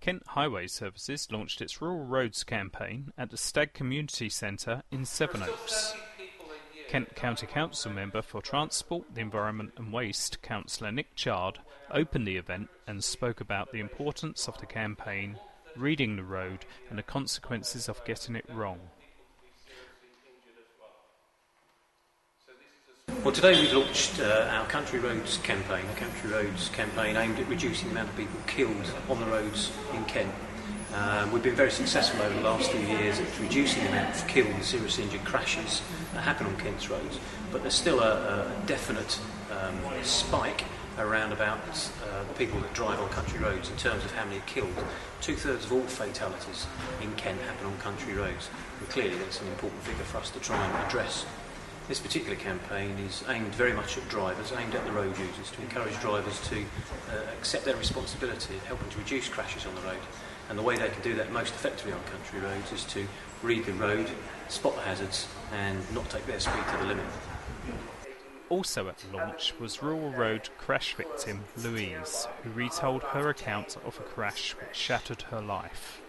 Kent Highway Services launched its Rural Roads campaign at the Stag Community Centre in Sevenoaks. Kent County Council member for Transport, the Environment and Waste, Councillor Nick Chard, opened the event and spoke about the importance of the campaign, reading the road and the consequences of getting it wrong. Well, today we've launched our Country Roads campaign, aimed at reducing the amount of people killed on the roads in Kent. We've been very successful over the last few years at reducing the amount of killed and serious injured crashes that happen on Kent's roads, but there's still a definite spike around about the people that drive on country roads in terms of how many are killed. 2/3 of all fatalities in Kent happen on country roads, and clearly that's an important figure for us to try and address. This particular campaign is aimed very much at drivers, aimed at the road users, to encourage drivers to accept their responsibility of helping to reduce crashes on the road. And the way they can do that most effectively on country roads is to read the road, spot the hazards and not take their speed to the limit. Also at the launch was Rural Road crash victim Louise, who retold her account of a crash which shattered her life.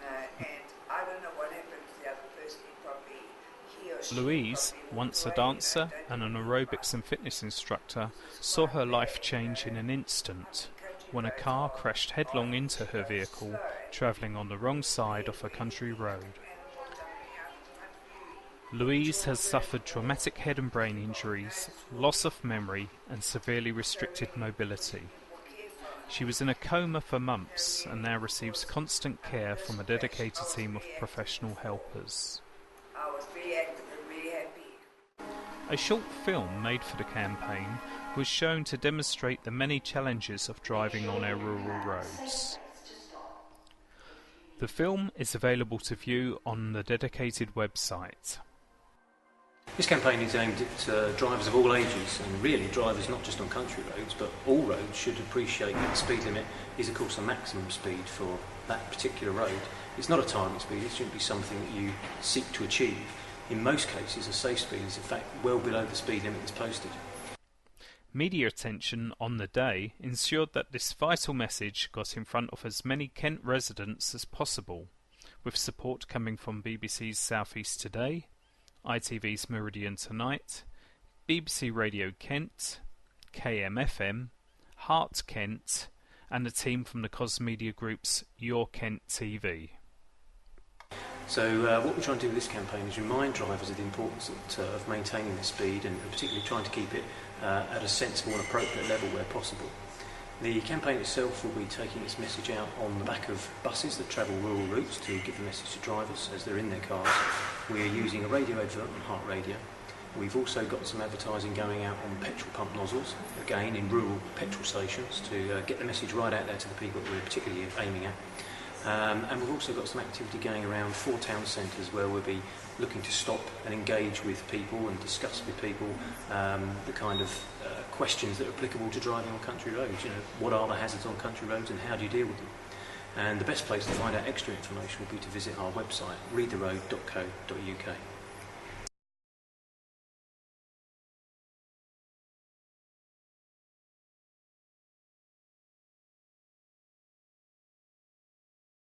Louise, once a dancer and an aerobics and fitness instructor, saw her life change in an instant when a car crashed headlong into her vehicle, travelling on the wrong side of a country road. Louise has suffered traumatic head and brain injuries, loss of memory and severely restricted mobility. She was in a coma for months and now receives constant care from a dedicated team of professional helpers. A short film made for the campaign was shown to demonstrate the many challenges of driving on our rural roads. The film is available to view on the dedicated website. This campaign is aimed at drivers of all ages, and really drivers not just on country roads but all roads should appreciate that the speed limit is of course a maximum speed for that particular road. It's not a target speed, it shouldn't be something that you seek to achieve. In most cases, a safe speed is in fact well below the speed limit that's posted. Media attention on the day ensured that this vital message got in front of as many Kent residents as possible, with support coming from BBC's South East Today, ITV's Meridian Tonight, BBC Radio Kent, KMFM, Heart Kent, and a team from the Cos Media Group's Your Kent TV. So what we're trying to do with this campaign is remind drivers of the importance of maintaining the speed and particularly trying to keep it at a sensible and appropriate level where possible. The campaign itself will be taking its message out on the back of buses that travel rural routes to give the message to drivers as they're in their cars. We are using a radio advert on Heart Radio. We've also got some advertising going out on petrol pump nozzles, again in rural petrol stations, to get the message right out there to the people that we're particularly aiming at. And we've also got some activity going around 4 town centres where we'll be looking to stop and engage with people and discuss with people the kind of questions that are applicable to driving on country roads. You know, what are the hazards on country roads and how do you deal with them? And the best place to find out extra information will be to visit our website, readtheroad.co.uk.